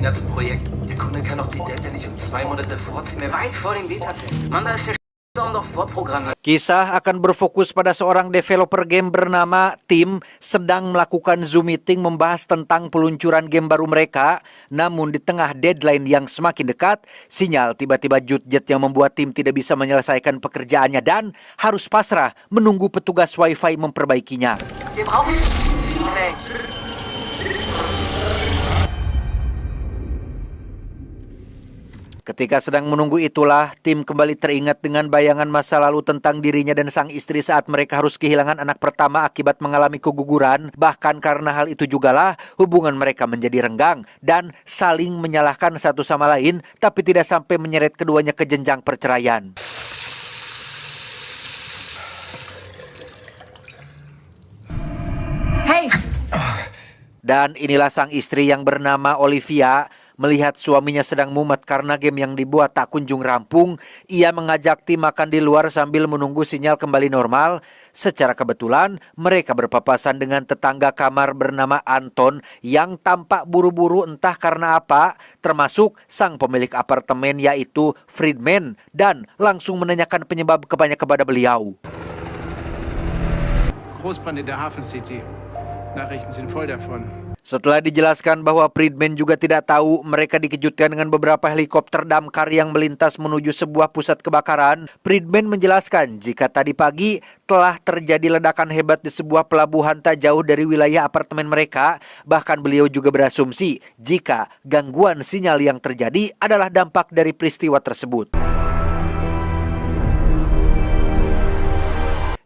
dem ganzen Projekt. Der Kunde kann doch die Deadline nicht um 2 Monate vorziehen. Weit vor dem Beta-Test. Mann, da ist der doch vorprogrammiert. Kisah akan berfokus pada seorang developer game bernama Tim sedang melakukan Zoom meeting membahas tentang peluncuran game baru mereka. Namun di tengah deadline yang semakin dekat, sinyal tiba-tiba jut-jet yang membuat Tim tidak bisa menyelesaikan pekerjaannya dan harus pasrah menunggu petugas wifi memperbaikinya. Ketika sedang menunggu itulah, Tim kembali teringat dengan bayangan masa lalu tentang dirinya dan sang istri saat mereka harus kehilangan anak pertama akibat mengalami keguguran. Bahkan karena hal itu jugalah hubungan mereka menjadi renggang dan saling menyalahkan satu sama lain, tapi tidak sampai menyeret keduanya ke jenjang perceraian. Hey! Dan inilah sang istri yang bernama Olivia. Melihat suaminya sedang mumet karena game yang dibuat tak kunjung rampung, ia mengajak Tim makan di luar sambil menunggu sinyal kembali normal. Secara kebetulan, mereka berpapasan dengan tetangga kamar bernama Anton yang tampak buru-buru entah karena apa, termasuk sang pemilik apartemen yaitu Friedman, dan langsung menanyakan penyebab kepada beliau. Großbrand in der Hafen City. Nachrichten sind voll davon. Setelah dijelaskan bahwa Friedman juga tidak tahu, mereka dikejutkan dengan beberapa helikopter damkar yang melintas menuju sebuah pusat kebakaran. Friedman menjelaskan jika tadi pagi telah terjadi ledakan hebat di sebuah pelabuhan tak jauh dari wilayah apartemen mereka. Bahkan beliau juga berasumsi jika gangguan sinyal yang terjadi adalah dampak dari peristiwa tersebut.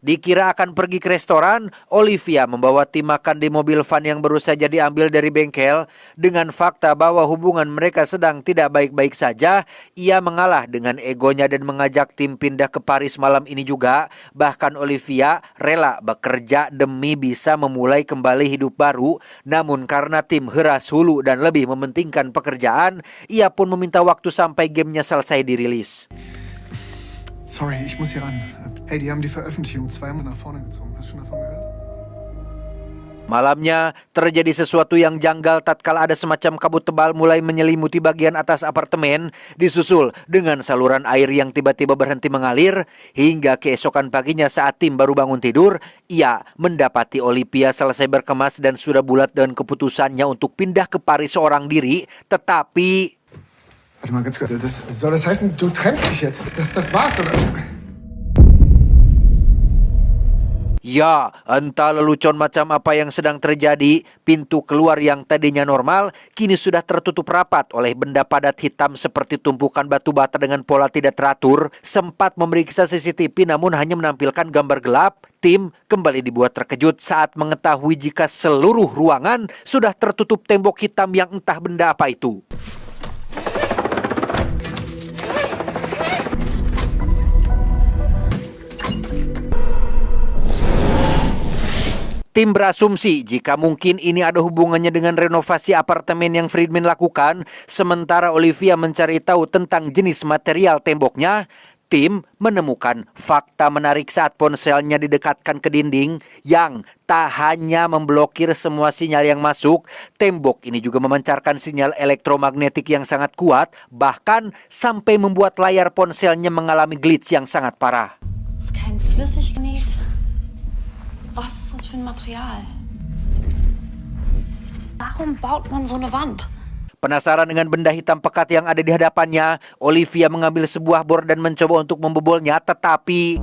Dikira akan pergi ke restoran, Olivia membawa Tim makan di mobil van yang baru saja diambil dari bengkel. Dengan fakta bahwa hubungan mereka sedang tidak baik-baik saja, ia mengalah dengan egonya dan mengajak Tim pindah ke Paris malam ini juga. Bahkan Olivia rela bekerja demi bisa memulai kembali hidup baru. Namun karena Tim heras hulu dan lebih mementingkan pekerjaan, ia pun meminta waktu sampai gamenya selesai dirilis. Sorry, ich muss hier ran. Hey, die haben die Veröffentlichung 2 Mal nach vorne gezogen. Hast du schon davon gehört? Malamnya, terjadi sesuatu yang janggal tatkala ada semacam kabut tebal mulai menyelimuti bagian atas apartemen, disusul dengan saluran air yang tiba-tiba berhenti mengalir. Hingga keesokan paginya saat Tim baru bangun tidur, ia mendapati Olivia selesai berkemas dan sudah bulat dengan keputusannya untuk pindah ke Paris seorang diri, tetapi... Warte mal ganz kurz, soll das heißen, du trennst dich jetzt? Das war's, oder? Ya, entah lelucon macam apa yang sedang terjadi. Pintu keluar yang tadinya normal kini sudah tertutup rapat oleh benda padat hitam seperti tumpukan batu bata dengan pola tidak teratur. Sempat memeriksa CCTV namun hanya menampilkan gambar gelap. Tim kembali dibuat terkejut saat mengetahui jika seluruh ruangan sudah tertutup tembok hitam yang entah benda apa itu. Tim berasumsi jika mungkin ini ada hubungannya dengan renovasi apartemen yang Friedman lakukan. Sementara Olivia mencari tahu tentang jenis material temboknya, Tim menemukan fakta menarik saat ponselnya didekatkan ke dinding yang tak hanya memblokir semua sinyal yang masuk, tembok ini juga memancarkan sinyal elektromagnetik yang sangat kuat, bahkan sampai membuat layar ponselnya mengalami glitch yang sangat parah. Was ist das für ein Material? Warum baut man so eine Wand? Penasaran dengan benda hitam pekat yang ada di hadapannya, Olivia mengambil sebuah bor dan mencoba untuk membobolnya, tetapi...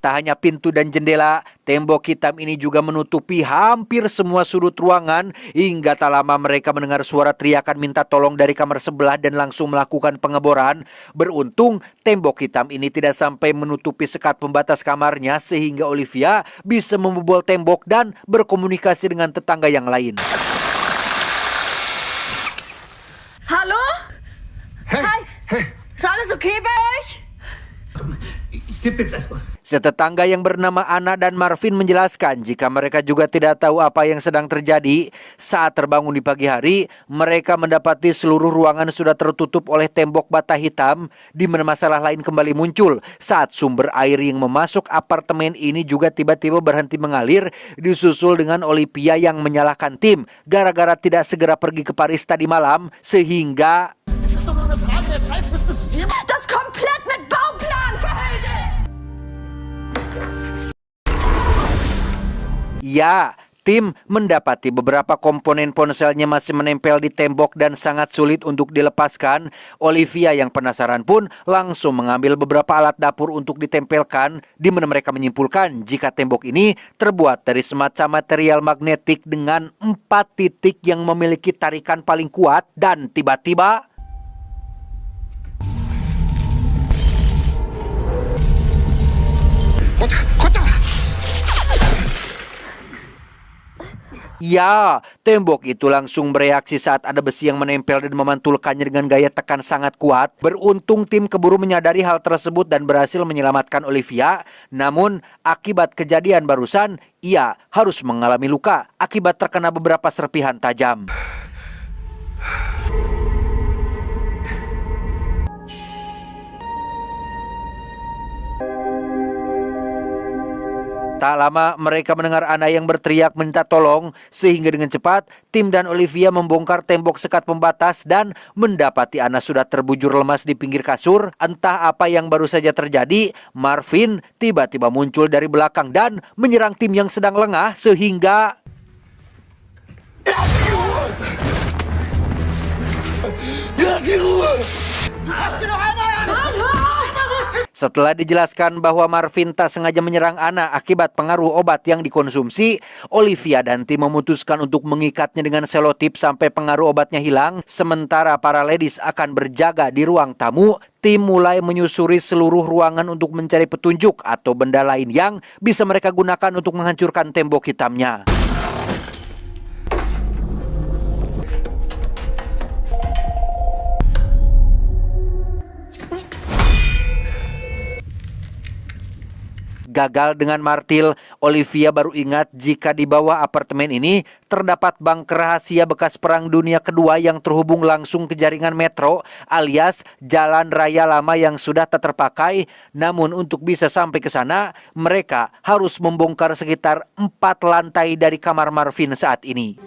Tak hanya pintu dan jendela, tembok hitam ini juga menutupi hampir semua sudut ruangan. Hingga tak lama mereka mendengar suara teriakan minta tolong dari kamar sebelah dan langsung melakukan pengeboran. Beruntung, tembok hitam ini tidak sampai menutupi sekat pembatas kamarnya sehingga Olivia bisa membobol tembok dan berkomunikasi dengan tetangga yang lain. Hallo? Hey, Hi. hey. Ist alles okay bei euch? Ich tippe jetzt erstmal. Setetangga yang bernama Ana dan Marvin menjelaskan jika mereka juga tidak tahu apa yang sedang terjadi. Saat terbangun di pagi hari, mereka mendapati seluruh ruangan sudah tertutup oleh tembok bata hitam, di mana masalah lain kembali muncul saat sumber air yang memasuk apartemen ini juga tiba-tiba berhenti mengalir, disusul dengan Olivia yang menyalahkan tim gara-gara tidak segera pergi ke Paris tadi malam, sehingga Das komplett mit Bauplan verhüllt ist! ya, tim mendapati beberapa komponen ponselnya masih menempel di tembok dan sangat sulit untuk dilepaskan. Olivia yang penasaran pun langsung mengambil beberapa alat dapur untuk ditempelkan, di mana mereka menyimpulkan jika tembok ini terbuat dari semacam material magnetik dengan 4 titik yang memiliki tarikan paling kuat, dan tiba-tiba ya, tembok itu langsung bereaksi saat ada besi yang menempel dan memantulkannya dengan gaya tekan sangat kuat. Beruntung tim keburu menyadari hal tersebut dan berhasil menyelamatkan Olivia. Namun, akibat kejadian barusan, ia harus mengalami luka akibat terkena beberapa serpihan tajam. Tak lama mereka mendengar Ana yang berteriak minta tolong, sehingga dengan cepat tim dan Olivia membongkar tembok sekat pembatas dan mendapati Ana sudah terbujur lemas di pinggir kasur. Entah apa yang baru saja terjadi, Marvin tiba-tiba muncul dari belakang dan menyerang tim yang sedang lengah, sehingga setelah dijelaskan bahwa Marvin tak sengaja menyerang Ana akibat pengaruh obat yang dikonsumsi, Olivia dan tim memutuskan untuk mengikatnya dengan selotip sampai pengaruh obatnya hilang. Sementara para ladies akan berjaga di ruang tamu, tim mulai menyusuri seluruh ruangan untuk mencari petunjuk atau benda lain yang bisa mereka gunakan untuk menghancurkan tembok hitamnya. Gagal dengan martil, Olivia baru ingat jika di bawah apartemen ini terdapat bunker rahasia bekas Perang Dunia Kedua yang terhubung langsung ke jaringan metro alias jalan raya lama yang sudah tak terpakai. Namun untuk bisa sampai ke sana, mereka harus membongkar sekitar 4 lantai dari kamar Marvin saat ini.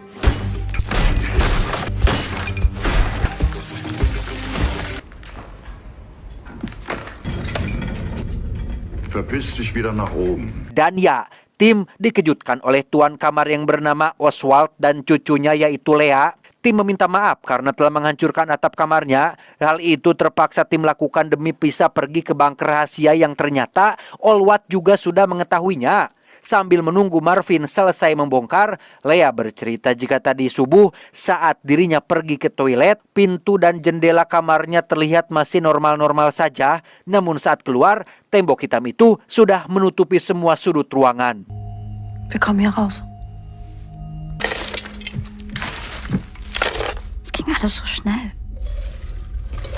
Verpiss dich wieder nach oben. Dan ya, tim dikejutkan oleh tuan kamar yang bernama Oswald dan cucunya yaitu Lea. Tim meminta maaf karena telah menghancurkan atap kamarnya. Hal itu terpaksa tim lakukan demi bisa pergi ke bunker rahasia yang ternyata Oswald juga sudah mengetahuinya. Sambil menunggu Marvin selesai membongkar, Lea bercerita jika tadi subuh saat dirinya pergi ke toilet, pintu dan jendela kamarnya terlihat masih normal-normal saja. Namun saat keluar, tembok hitam itu sudah menutupi semua sudut ruangan. Wir kommen hier raus. Es ging alles so schnell.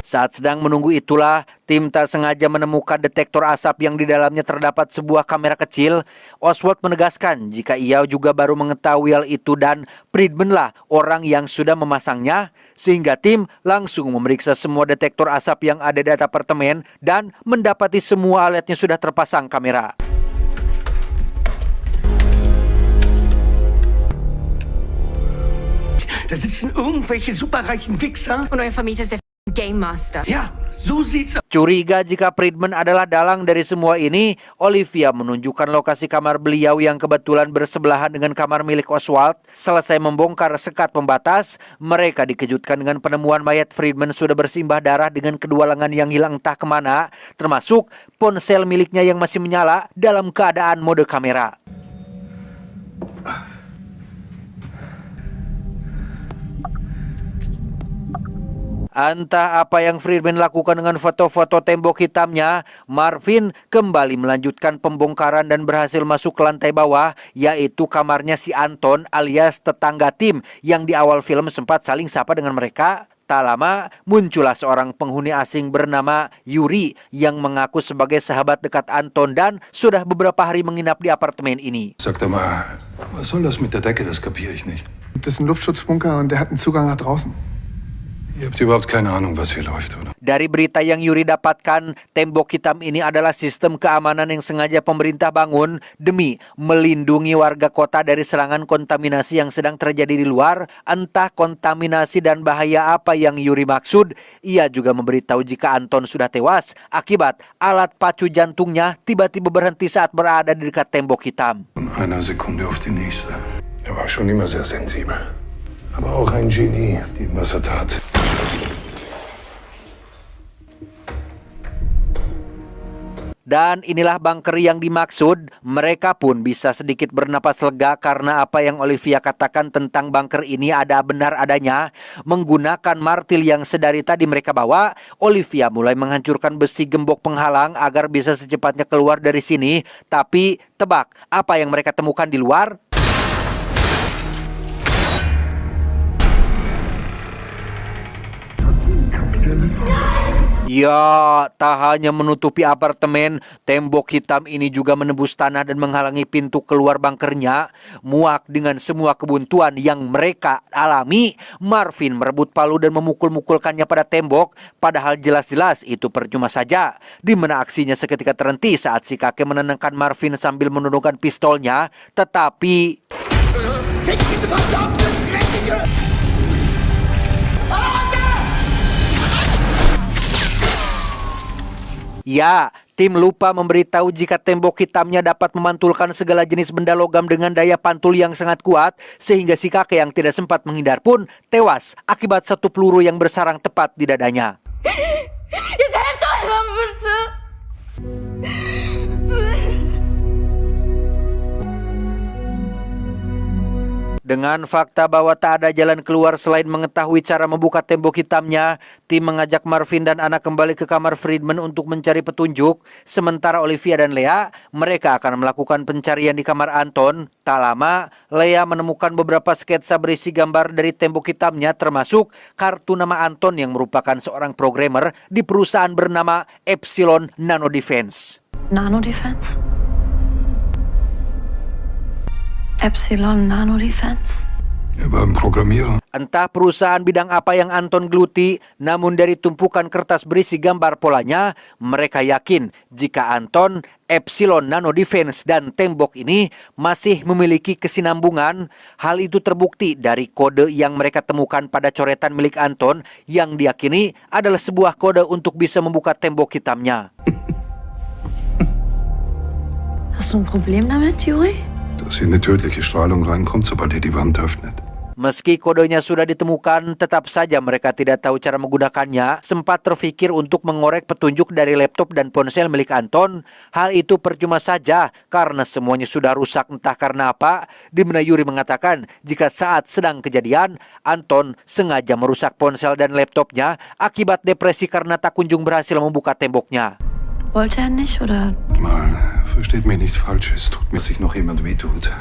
Saat sedang menunggu itulah, tim tak sengaja menemukan detektor asap yang di dalamnya terdapat sebuah kamera kecil. Oswald menegaskan jika ia juga baru mengetahui hal itu dan Friedman lah orang yang sudah memasangnya. Sehingga tim langsung memeriksa semua detektor asap yang ada di apartemen dan mendapati semua alatnya sudah terpasang kamera. Da sitzen irgendwelche superreichen Wichser. Und euer Vermieter ist der Game Master. Ja, so sieht's aus. Curiga jika Friedman adalah dalang dari semua ini, Olivia menunjukkan lokasi kamar beliau yang kebetulan bersebelahan dengan kamar milik Oswald. Selesai membongkar sekat pembatas, mereka dikejutkan dengan penemuan mayat Friedman sudah bersimbah darah dengan kedua lengan yang hilang entah kemana, termasuk ponsel miliknya yang masih menyala dalam keadaan mode kamera. Entah apa yang Friedman lakukan dengan foto-foto tembok hitamnya, Marvin kembali melanjutkan pembongkaran dan berhasil masuk ke lantai bawah, yaitu kamarnya si Anton alias tetangga tim yang di awal film sempat saling sapa dengan mereka. Tak lama, muncullah seorang penghuni asing bernama Yuri yang mengaku sebagai sahabat dekat Anton dan sudah beberapa hari menginap di apartemen ini. Sag doch mal, was soll das mit der Decke? Das kapiere ich nicht. Das ist ein Luftschutzbunker und der hat einen Zugang nach draußen. Ihr habt überhaupt keine Ahnung, was hier läuft, oder? Dari berita yang Yuri dapatkan, tembok hitam ini adalah sistem keamanan yang sengaja pemerintah bangun demi melindungi warga kota dari serangan kontaminasi yang sedang terjadi di luar. Entah kontaminasi dan bahaya apa yang Yuri maksud. Ia juga memberitahu jika Anton sudah tewas akibat alat pacu jantungnya tiba-tiba berhenti saat berada di dekat tembok hitam. Von einer Sekunde auf die nächste. Er war schon immer sehr sensibel. Aber auch ein Genie, die was er tat. Dan inilah bunker yang dimaksud. Mereka pun bisa sedikit bernapas lega karena apa yang Olivia katakan tentang bunker ini ada benar adanya. Menggunakan martil yang sedari tadi mereka bawa, Olivia mulai menghancurkan besi gembok penghalang agar bisa secepatnya keluar dari sini. Tapi tebak, apa yang mereka temukan di luar? Ya, tak hanya menutupi apartemen, tembok hitam ini juga menembus tanah dan menghalangi pintu keluar bunkernya. Muak dengan semua kebuntuan yang mereka alami, Marvin merebut palu dan memukul-mukulkannya pada tembok, padahal jelas-jelas itu percuma saja. Di mana aksinya seketika terhenti saat si kakek menenangkan Marvin sambil menundukkan pistolnya, tetapi... Ya, tim lupa memberitahu jika tembok hitamnya dapat memantulkan segala jenis benda logam dengan daya pantul yang sangat kuat, sehingga si kakek yang tidak sempat menghindar pun tewas akibat satu peluru yang bersarang tepat di dadanya. Dengan fakta bahwa tak ada jalan keluar selain mengetahui cara membuka tembok hitamnya, tim mengajak Marvin dan anak kembali ke kamar Friedman untuk mencari petunjuk. Sementara Olivia dan Lea, mereka akan melakukan pencarian di kamar Anton. Tak lama, Lea menemukan beberapa sketsa berisi gambar dari tembok hitamnya, termasuk kartu nama Anton yang merupakan seorang programmer di perusahaan bernama Epsilon Nano Defense. Nano Defense? Epsilon Nano Defense? Er war ein Programmierer. Entah perusahaan bidang apa yang Anton geluti, namun dari tumpukan kertas berisi gambar polanya, mereka yakin jika Anton, Epsilon Nano Defense, dan tembok ini masih memiliki kesinambungan. Hal itu terbukti dari kode yang mereka temukan pada coretan milik Anton yang diyakini adalah sebuah kode untuk bisa membuka tembok hitamnya. Hast du ein Problem damit, Yuri? Dass hier eine tödliche Strahlung reinkommt, sobald ihr die Wand öffnet. Meski kodenya sudah ditemukan, tetap saja mereka tidak tahu cara menggunakannya. Sempat terfikir untuk mengorek petunjuk dari laptop dan ponsel milik Anton. Hal itu percuma saja karena semuanya sudah rusak entah karena apa. Di mana Yuri mengatakan jika saat sedang kejadian, Anton sengaja merusak ponsel dan laptopnya akibat depresi karena tak kunjung berhasil membuka temboknya. Wollte er nicht, oder? Mal, versteht mich nichts Falsches. Tut mir, sich noch jemand wehtut.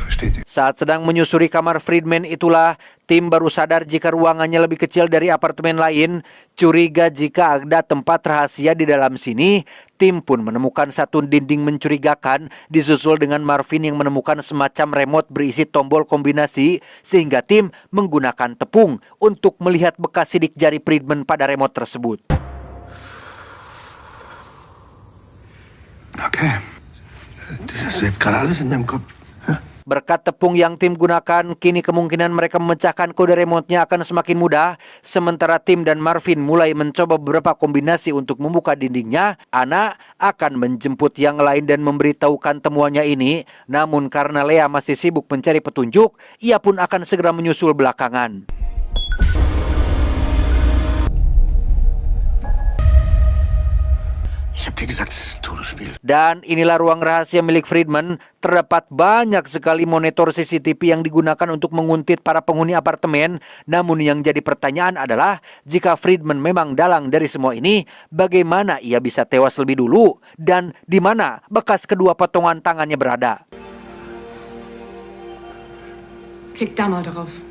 Versteht ihr? Saat sedang menyusuri kamar Friedman itulah, tim baru sadar jika ruangannya lebih kecil dari apartemen lain. Curiga jika ada tempat rahasia di dalam sini. Tim pun menemukan satu dinding mencurigakan, disusul dengan Marvin yang menemukan semacam remote berisi tombol kombinasi, sehingga tim menggunakan tepung untuk melihat bekas sidik jari Friedman pada remote tersebut. Okay. Das ist jetzt gerade alles in meinem Kopf. Berkat tepung yang tim gunakan, kini kemungkinan mereka memecahkan kode remote-nya akan semakin mudah. Sementara tim dan Marvin mulai mencoba beberapa kombinasi untuk membuka dindingnya, Ana akan menjemput yang lain dan memberitahukan temuannya ini. Namun karena Lea masih sibuk mencari petunjuk, ia pun akan segera menyusul belakangan. Ich hab dir gesagt, es ist ein Todesspiel. Dan inilah ruang rahasia milik Friedman. Terdapat banyak sekali monitor CCTV yang digunakan untuk menguntit para penghuni apartemen. Namun yang jadi pertanyaan adalah, jika Friedman memang dalang dari semua ini, bagaimana ia bisa tewas lebih dulu? Dan di mana bekas kedua potongan tangannya berada? Klick da mal drauf.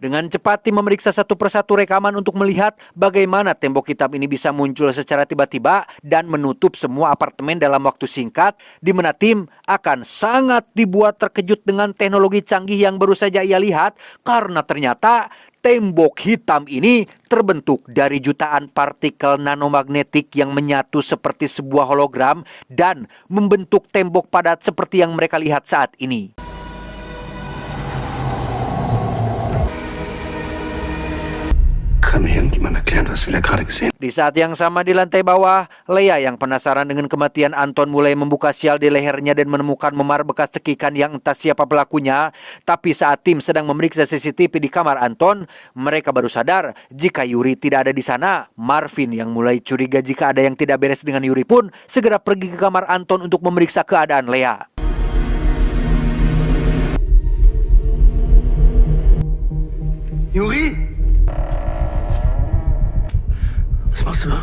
Dengan cepat tim memeriksa satu persatu rekaman untuk melihat bagaimana tembok hitam ini bisa muncul secara tiba-tiba dan menutup semua apartemen dalam waktu singkat, di mana tim akan sangat dibuat terkejut dengan teknologi canggih yang baru saja ia lihat, karena ternyata tembok hitam ini terbentuk dari jutaan partikel nanomagnetik yang menyatu seperti sebuah hologram dan membentuk tembok padat seperti yang mereka lihat saat ini. Kann mir irgendjemand erklären, was wir da gerade gesehen haben? Di saat yang sama di lantai bawah, Lea yang penasaran dengan kematian Anton mulai membuka sial di lehernya dan menemukan memar bekas cekikan yang entah siapa pelakunya. Tapi saat tim sedang memeriksa CCTV di kamar Anton, mereka baru sadar jika Yuri tidak ada di sana. Marvin yang mulai curiga jika ada yang tidak beres dengan Yuri pun segera pergi ke kamar Anton untuk memeriksa keadaan Lea. Juri! Was machst du da?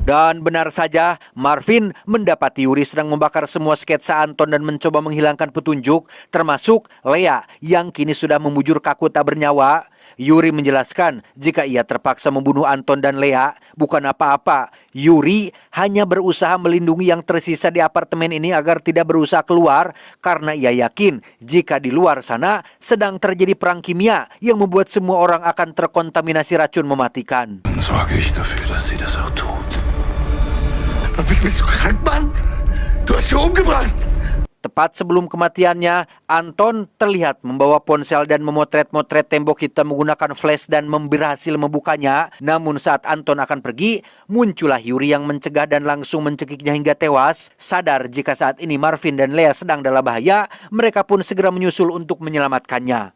Dan benar saja, Marvin mendapati Yuri sedang membakar semua sketsa Anton dan mencoba menghilangkan petunjuk, termasuk Lea yang kini sudah membujur kaku tak bernyawa. Yuri menjelaskan jika ia terpaksa membunuh Anton dan Lea bukan apa-apa. Yuri hanya berusaha melindungi yang tersisa di apartemen ini agar tidak berusaha keluar, karena ia yakin jika di luar sana sedang terjadi perang kimia yang membuat semua orang akan terkontaminasi racun mematikan. Dann sorge ich dafür, dass sie das auch tut. Bist du krank, Mann? Du hast sie umgebracht! Tepat sebelum kematiannya, Anton terlihat membawa ponsel dan memotret-motret tembok hitam menggunakan flash dan berhasil membukanya. Namun saat Anton akan pergi, muncullah Yuri yang mencegah dan langsung mencekiknya hingga tewas. Sadar jika saat ini Marvin dan Lea sedang dalam bahaya, mereka pun segera menyusul untuk menyelamatkannya.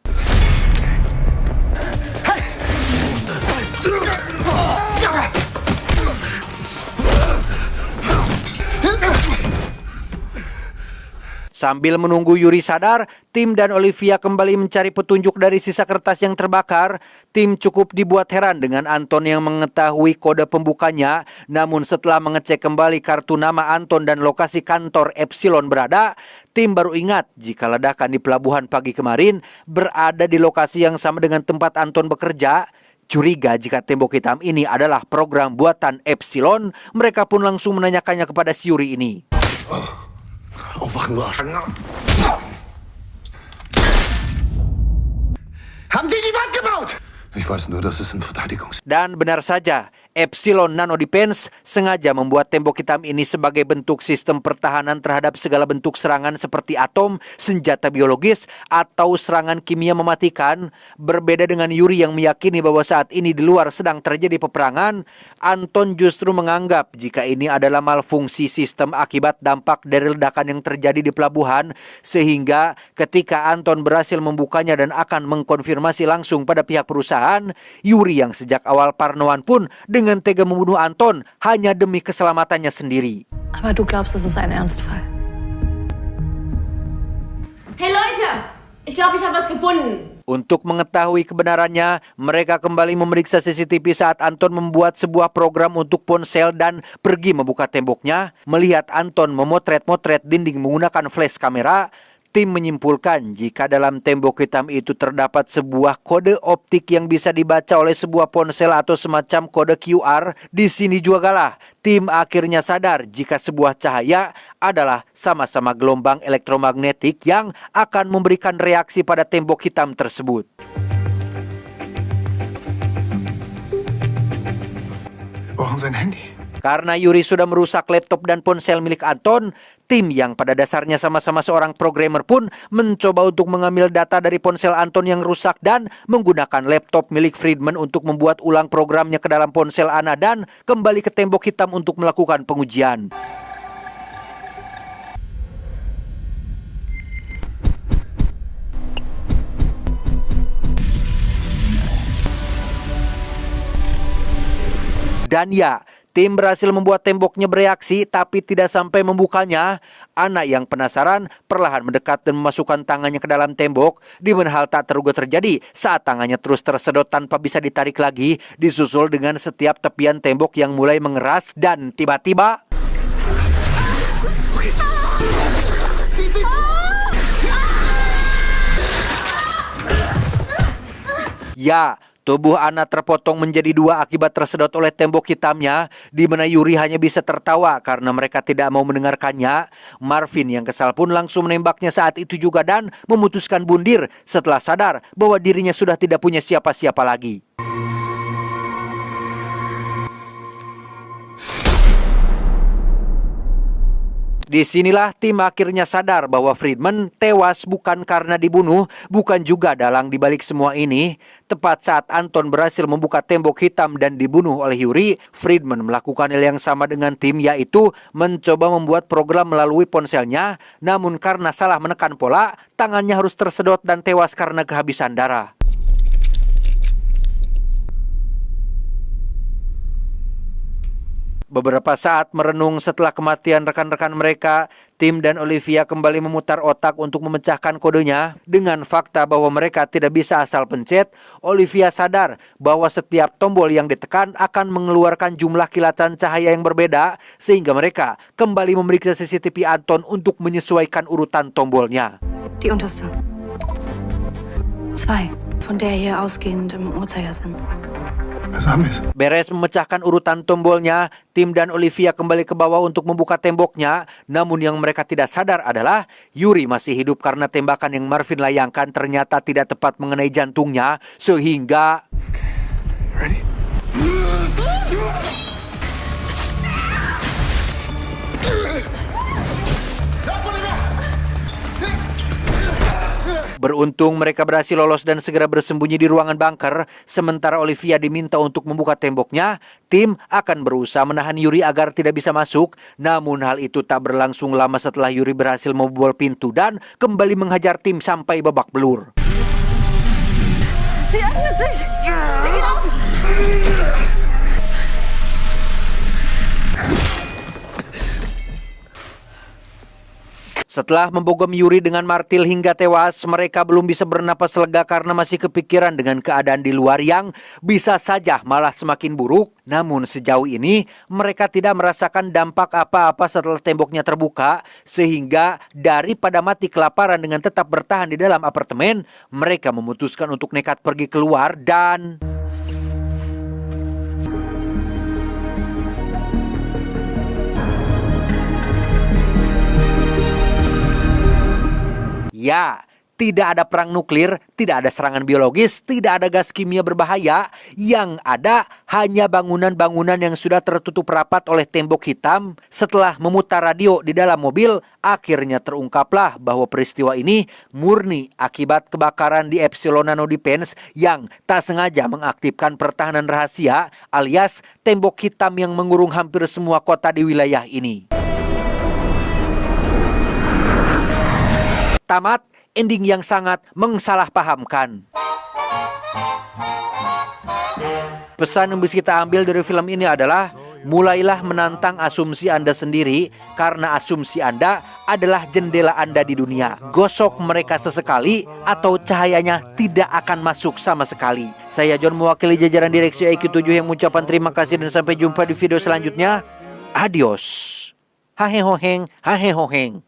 Sambil menunggu Yuri sadar, tim dan Olivia kembali mencari petunjuk dari sisa kertas yang terbakar. Tim cukup dibuat heran dengan Anton yang mengetahui kode pembukanya. Namun setelah mengecek kembali kartu nama Anton dan lokasi kantor Epsilon berada, tim baru ingat jika ledakan di pelabuhan pagi kemarin berada di lokasi yang sama dengan tempat Anton bekerja. Curiga jika tembok hitam ini adalah program buatan Epsilon, mereka pun langsung menanyakannya kepada si Yuri ini. Aufwachen, du Arsch. Haben die Wand gebaut? Ich weiß nur, dass es ein Verteidigungs... Dan benar saja, Epsilon Nano Defense sengaja membuat tembok hitam ini sebagai bentuk sistem pertahanan terhadap segala bentuk serangan seperti atom, senjata biologis, atau serangan kimia mematikan. Berbeda dengan Yuri yang meyakini bahwa saat ini di luar sedang terjadi peperangan, Anton justru menganggap jika ini adalah malfungsi sistem akibat dampak dari ledakan yang terjadi di pelabuhan, sehingga ketika Anton berhasil membukanya dan akan mengkonfirmasi langsung pada pihak perusahaan, Yuri yang sejak awal parnoan pun dengan tega membunuh Anton hanya demi keselamatannya sendiri. Aber du glaubst, es ist ein Ernstfall. Hey Leute, ich glaube, ich habe was gefunden. Untuk mengetahui kebenarannya, mereka kembali memeriksa CCTV saat Anton membuat sebuah program untuk ponsel dan pergi membuka temboknya. Melihat Anton memotret-motret dinding menggunakan flash kamera, tim menyimpulkan jika dalam tembok hitam itu terdapat sebuah kode optik yang bisa dibaca oleh sebuah ponsel atau semacam kode QR. Di sini juga galah, tim akhirnya sadar jika sebuah cahaya adalah sama-sama gelombang elektromagnetik yang akan memberikan reaksi pada tembok hitam tersebut. Wir brauchen sein Handy. Karena Yuri sudah merusak laptop dan ponsel milik Anton, tim yang pada dasarnya sama-sama seorang programmer pun mencoba untuk mengambil data dari ponsel Anton yang rusak dan menggunakan laptop milik Friedman untuk membuat ulang programnya ke dalam ponsel Anna dan kembali ke tembok hitam untuk melakukan pengujian. Dan ya, tim berhasil membuat temboknya bereaksi tapi tidak sampai membukanya. Anak yang penasaran perlahan mendekat dan memasukkan tangannya ke dalam tembok, di mana hal tak terduga terjadi saat tangannya terus tersedot tanpa bisa ditarik lagi, disusul dengan setiap tepian tembok yang mulai mengeras dan tiba-tiba Ya, tubuh Anna terpotong menjadi dua akibat tersedot oleh tembok hitamnya, di mana Yuri hanya bisa tertawa karena mereka tidak mau mendengarkannya. Marvin yang kesal pun langsung menembaknya saat itu juga dan memutuskan bundir setelah sadar bahwa dirinya sudah tidak punya siapa-siapa lagi. Disinilah tim akhirnya sadar bahwa Friedman tewas bukan karena dibunuh, bukan juga dalang dibalik semua ini. Tepat saat Anton berhasil membuka tembok hitam dan dibunuh oleh Yuri, Friedman melakukan hal yang sama dengan tim, yaitu mencoba membuat program melalui ponselnya. Namun karena salah menekan pola, tangannya harus tersedot dan tewas karena kehabisan darah. Beberapa saat merenung setelah kematian rekan-rekan mereka, Tim dan Olivia kembali memutar otak untuk memecahkan kodenya. Dengan fakta bahwa mereka tidak bisa asal pencet, Olivia sadar bahwa setiap tombol yang ditekan akan mengeluarkan jumlah kilatan cahaya yang berbeda, sehingga mereka kembali memeriksa CCTV Anton untuk menyesuaikan urutan tombolnya. Die unterste. 2, von der hier ausgehend im Uhrzeigersinn. Beres memecahkan urutan tombolnya, Tim dan Olivia kembali ke bawah untuk membuka temboknya. Namun yang mereka tidak sadar adalah Yuri masih hidup karena tembakan yang Marvin layangkan ternyata tidak tepat mengenai jantungnya, sehingga... Ready? Beruntung mereka berhasil lolos dan segera bersembunyi di ruangan bunker. Sementara Olivia diminta untuk membuka temboknya, Tim akan berusaha menahan Yuri agar tidak bisa masuk. Namun hal itu tak berlangsung lama setelah Yuri berhasil membobol pintu dan kembali menghajar Tim sampai babak belur. Sie öffnet sich! Sie geht auf! Setelah membogam Yuri dengan martil hingga tewas, mereka belum bisa bernapas lega karena masih kepikiran dengan keadaan di luar yang bisa saja malah semakin buruk. Namun sejauh ini mereka tidak merasakan dampak apa-apa setelah temboknya terbuka, sehingga daripada mati kelaparan dengan tetap bertahan di dalam apartemen, mereka memutuskan untuk nekat pergi keluar dan... Ya, tidak ada perang nuklir, tidak ada serangan biologis, tidak ada gas kimia berbahaya. Yang ada hanya bangunan-bangunan yang sudah tertutup rapat oleh tembok hitam. Setelah memutar radio di dalam mobil, akhirnya terungkaplah bahwa peristiwa ini murni akibat kebakaran di Epsilon Nano Defense yang tak sengaja mengaktifkan pertahanan rahasia alias tembok hitam yang mengurung hampir semua kota di wilayah ini. Tamat, ending yang sangat mengsalahpahamkan. Pesan yang bisa kita ambil dari film ini adalah mulailah menantang asumsi Anda sendiri, karena asumsi Anda adalah jendela Anda di dunia. Gosok mereka sesekali atau cahayanya tidak akan masuk sama sekali. Saya John mewakili jajaran direksi IQ7 yang mengucapkan terima kasih dan sampai jumpa di video selanjutnya. Adios. Hahehoheng, hahehoheng.